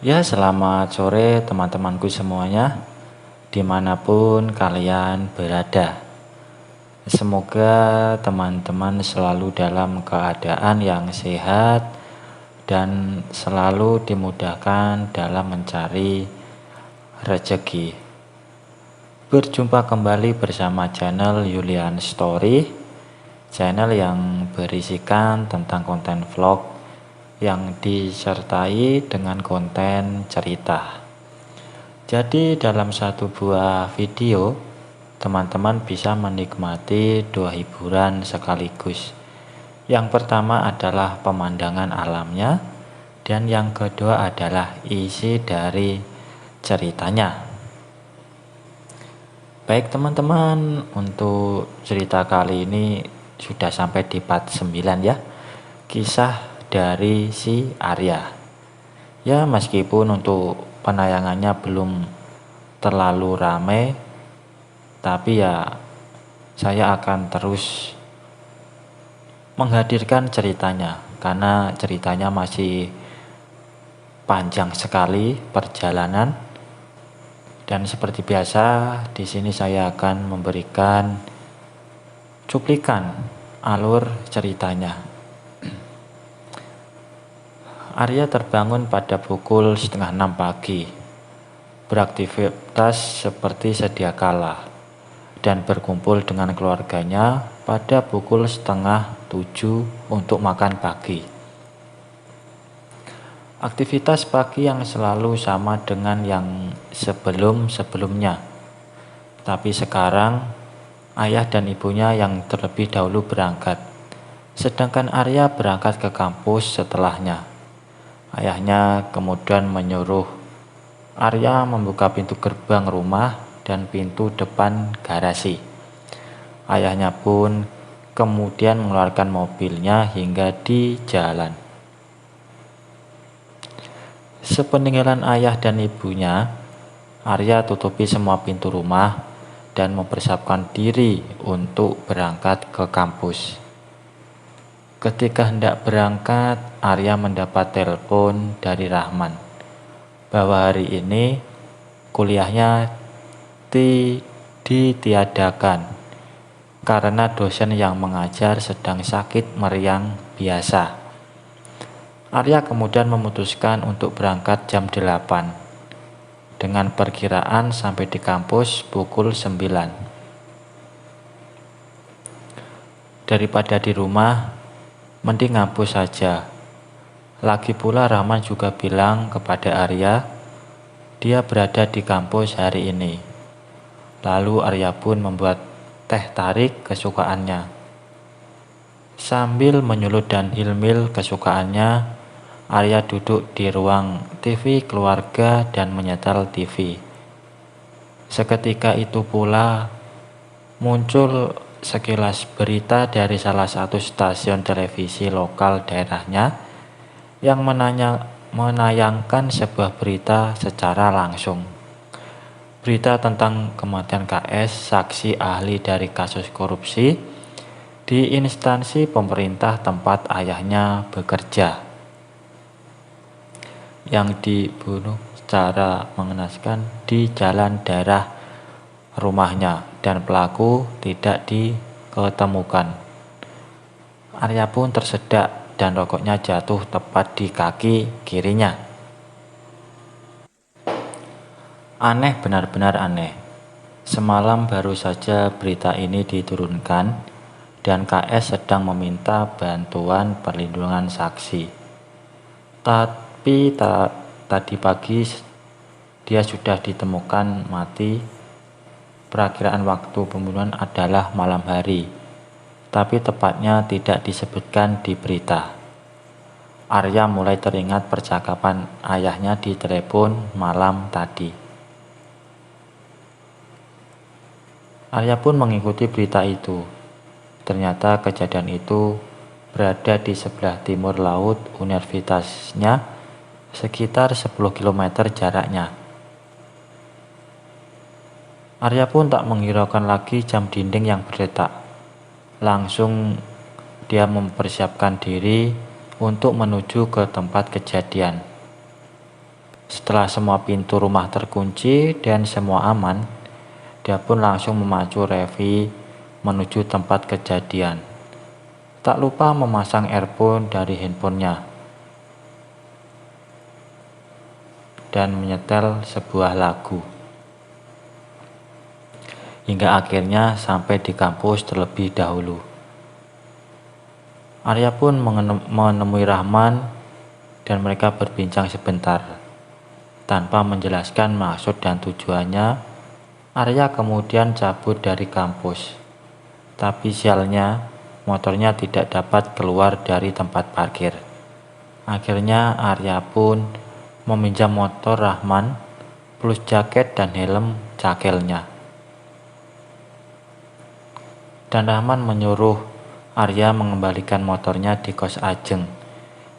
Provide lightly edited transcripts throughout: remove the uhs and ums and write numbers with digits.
Ya, selamat sore teman-temanku semuanya, dimanapun kalian berada. Semoga teman-teman selalu dalam keadaan yang sehat dan selalu dimudahkan dalam mencari rezeki. Berjumpa kembali bersama channel Yulian Story, channel yang berisikan tentang konten vlog yang disertai dengan konten cerita. Jadi dalam satu buah video, teman-teman bisa menikmati dua hiburan sekaligus. Yang pertama adalah pemandangan alamnya, dan yang kedua adalah isi dari ceritanya. Baik teman-teman, untuk cerita kali ini sudah sampai di part 9 ya. Kisah dari si Arya. Ya, meskipun untuk penayangannya belum terlalu ramai, tapi ya saya akan terus menghadirkan ceritanya karena ceritanya masih panjang sekali perjalanan. Dan seperti biasa, di sini saya akan memberikan cuplikan alur ceritanya. Arya terbangun pada pukul 5:30 pagi, beraktivitas seperti sedia kala, dan berkumpul dengan keluarganya pada pukul 6:30 untuk makan pagi. Aktivitas pagi yang selalu sama dengan yang sebelum-sebelumnya, tapi sekarang ayah dan ibunya yang terlebih dahulu berangkat, sedangkan Arya berangkat ke kampus setelahnya. Ayahnya kemudian menyuruh Arya membuka pintu gerbang rumah dan pintu depan garasi. Ayahnya pun kemudian mengeluarkan mobilnya hingga di jalan. Sepeninggalan ayah dan ibunya, Arya tutupi semua pintu rumah dan mempersiapkan diri untuk berangkat ke kampus. Ketika hendak berangkat, Arya mendapat telepon dari Rahman bahwa hari ini kuliahnya ditiadakan karena dosen yang mengajar sedang sakit meriang biasa. Arya kemudian memutuskan untuk berangkat jam 8 dengan perkiraan sampai di kampus pukul 9. Daripada di rumah, mending ngampus saja. Lagi pula Rahman juga bilang kepada Arya, dia berada di kampus hari ini. Lalu Arya pun membuat teh tarik kesukaannya. Sambil menyulut dan hilmil kesukaannya, Arya duduk di ruang TV keluarga dan menyetel TV. Seketika itu pula muncul sekilas berita dari salah satu stasiun televisi lokal daerahnya yang menayangkan sebuah berita secara langsung. Berita tentang kematian KS, saksi ahli dari kasus korupsi di instansi pemerintah tempat ayahnya bekerja, yang dibunuh secara mengenaskan di jalan daerah rumahnya dan pelaku tidak diketemukan. Arya pun tersedak dan rokoknya jatuh tepat di kaki kirinya. Aneh, benar-benar aneh. Semalam baru saja berita ini diturunkan dan KS sedang meminta bantuan perlindungan saksi. Tapi tadi pagi dia sudah ditemukan mati. Perakiraan waktu pembunuhan adalah malam hari, tapi tepatnya tidak disebutkan di berita. Arya mulai teringat percakapan ayahnya di telepon malam tadi. Arya pun mengikuti berita itu. Ternyata kejadian itu berada di sebelah timur laut universitasnya, sekitar 10 km jaraknya. Arya pun tak menghiraukan lagi jam dinding yang berdetak. Langsung dia mempersiapkan diri untuk menuju ke tempat kejadian. Setelah semua pintu rumah terkunci dan semua aman, dia pun langsung memacu Revi menuju tempat kejadian. Tak lupa memasang earphone dari handphonenya dan menyetel sebuah lagu. Hingga akhirnya sampai di kampus terlebih dahulu. Arya pun menemui Rahman dan mereka berbincang sebentar. Tanpa menjelaskan maksud dan tujuannya, Arya kemudian cabut dari kampus. Tapi sialnya, motornya tidak dapat keluar dari tempat parkir. Akhirnya Arya pun meminjam motor Rahman plus jaket dan helm cakilnya. Dan Rahman menyuruh Arya mengembalikan motornya di kos Ajeng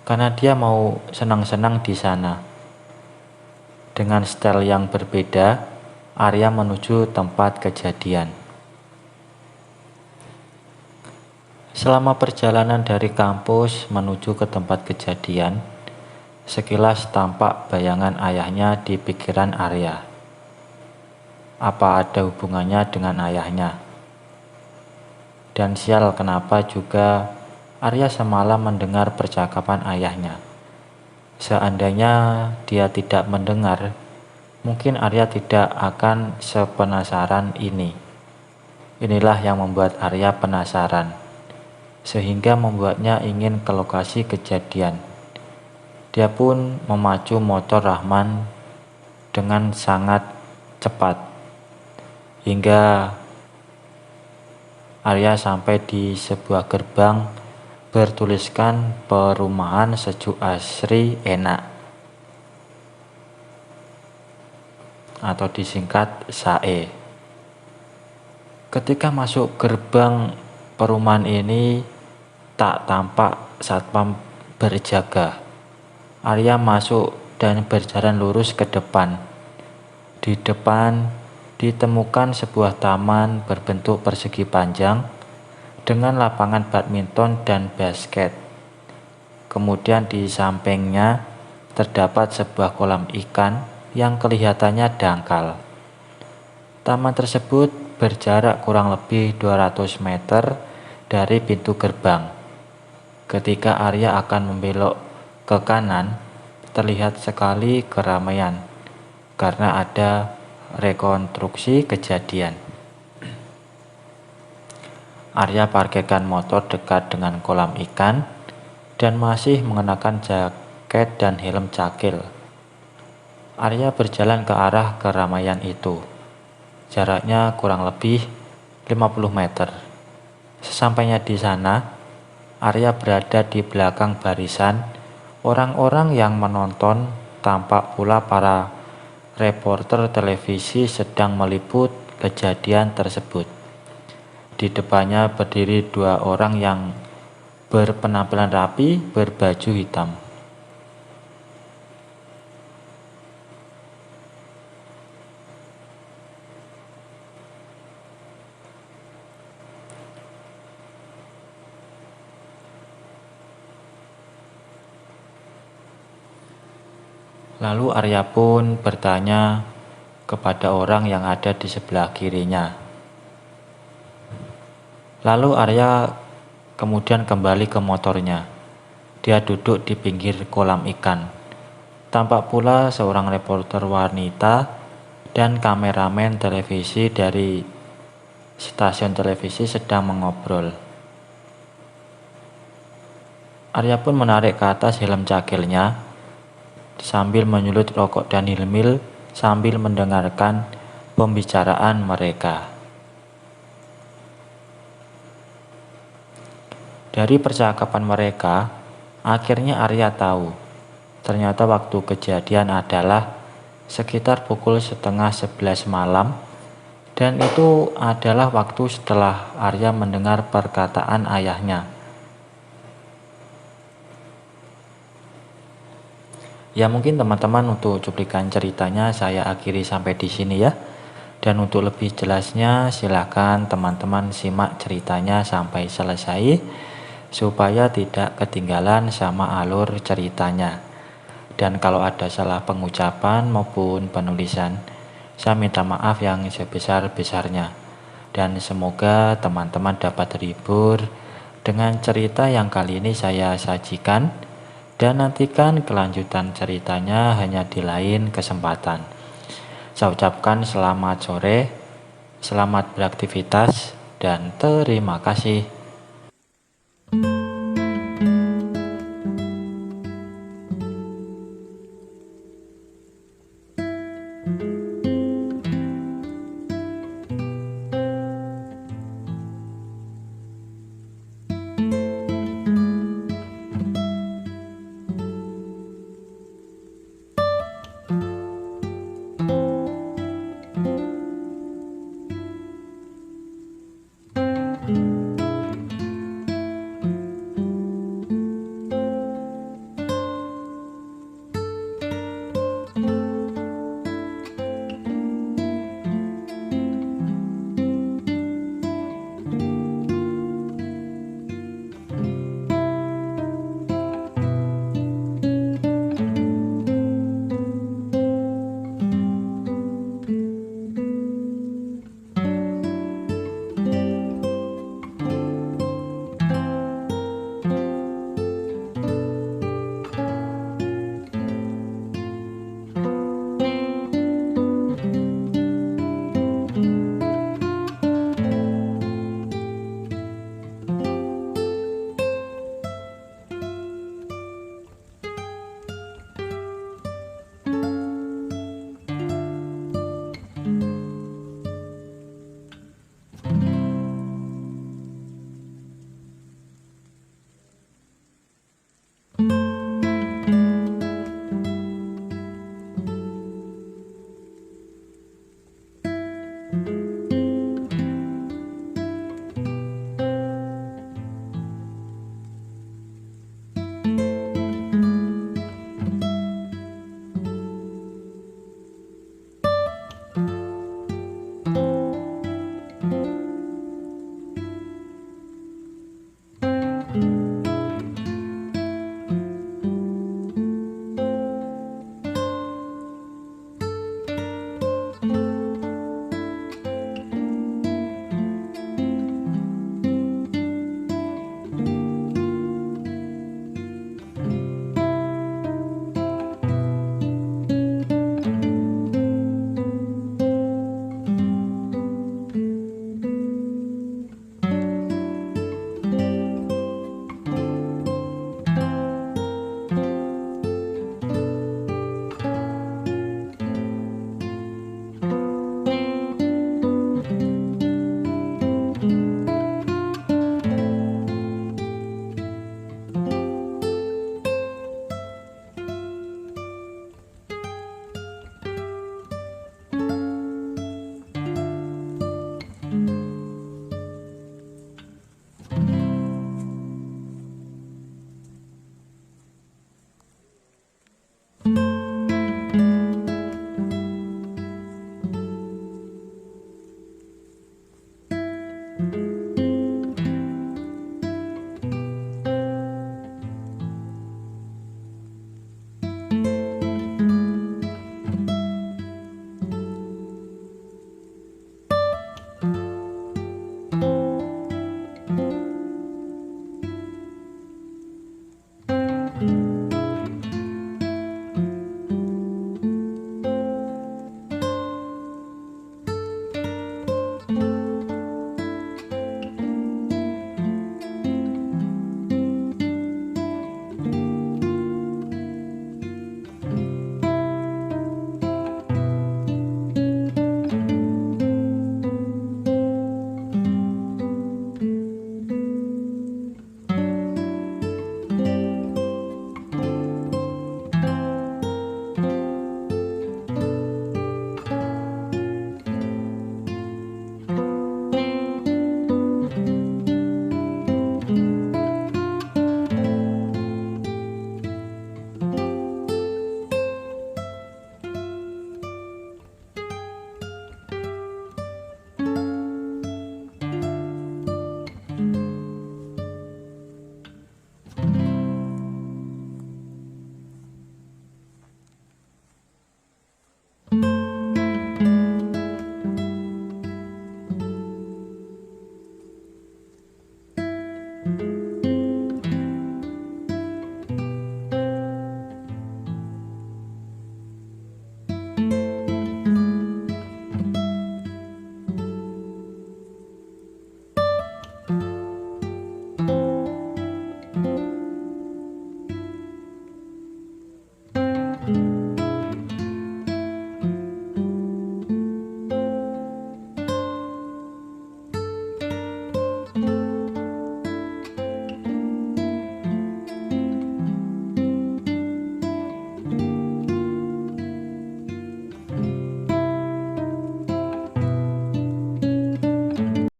karena dia mau senang-senang di sana. Dengan style yang berbeda, Arya menuju tempat kejadian. Selama perjalanan dari kampus menuju ke tempat kejadian, sekilas tampak bayangan ayahnya di pikiran Arya. Apa ada hubungannya dengan ayahnya? Dan sial kenapa juga Arya semalam mendengar percakapan ayahnya. Seandainya dia tidak mendengar, mungkin Arya tidak akan sepenasaran ini. Inilah yang membuat Arya penasaran, sehingga membuatnya ingin ke lokasi kejadian. Dia pun memacu motor Rahman dengan sangat cepat, hingga Arya sampai di sebuah gerbang bertuliskan Perumahan Sejuk Asri Enak atau disingkat SAE. Ketika masuk gerbang perumahan ini, tak tampak satpam berjaga. Arya masuk dan berjalan lurus ke depan. Di depan ditemukan sebuah taman berbentuk persegi panjang dengan lapangan badminton dan basket. Kemudian di sampingnya terdapat sebuah kolam ikan yang kelihatannya dangkal. Taman tersebut berjarak kurang lebih 200 meter dari pintu gerbang. Ketika Arya akan membelok ke kanan, terlihat sekali keramaian karena ada rekonstruksi kejadian. Arya parkirkan motor dekat dengan kolam ikan dan masih mengenakan jaket dan helm cakil. Arya berjalan ke arah keramaian itu. Jaraknya kurang lebih 50 meter. Sesampainya di sana, Arya berada di belakang barisan orang-orang yang menonton, tampak pula para reporter televisi sedang meliput kejadian tersebut. Di depannya berdiri dua orang yang berpenampilan rapi berbaju hitam. Lalu Arya pun bertanya kepada orang yang ada di sebelah kirinya. Lalu Arya kemudian kembali ke motornya. Dia duduk di pinggir kolam ikan. Tampak pula seorang reporter wanita dan kameramen televisi dari stasiun televisi sedang mengobrol. Arya pun menarik ke atas helm cakilnya sambil menyulut rokok dan hilmil sambil mendengarkan pembicaraan mereka. Dari percakapan mereka, akhirnya Arya tahu, ternyata waktu kejadian adalah sekitar pukul 10:30 malam, dan itu adalah waktu setelah Arya mendengar perkataan ayahnya. Ya mungkin teman-teman untuk cuplikan ceritanya saya akhiri sampai di sini ya. Dan untuk lebih jelasnya silakan teman-teman simak ceritanya sampai selesai supaya tidak ketinggalan sama alur ceritanya. Dan kalau ada salah pengucapan maupun penulisan, saya minta maaf yang sebesar-besarnya. Dan semoga teman-teman dapat terhibur dengan cerita yang kali ini saya sajikan. Dan nantikan kelanjutan ceritanya hanya di lain kesempatan. Saya ucapkan selamat sore, selamat beraktivitas, dan terima kasih.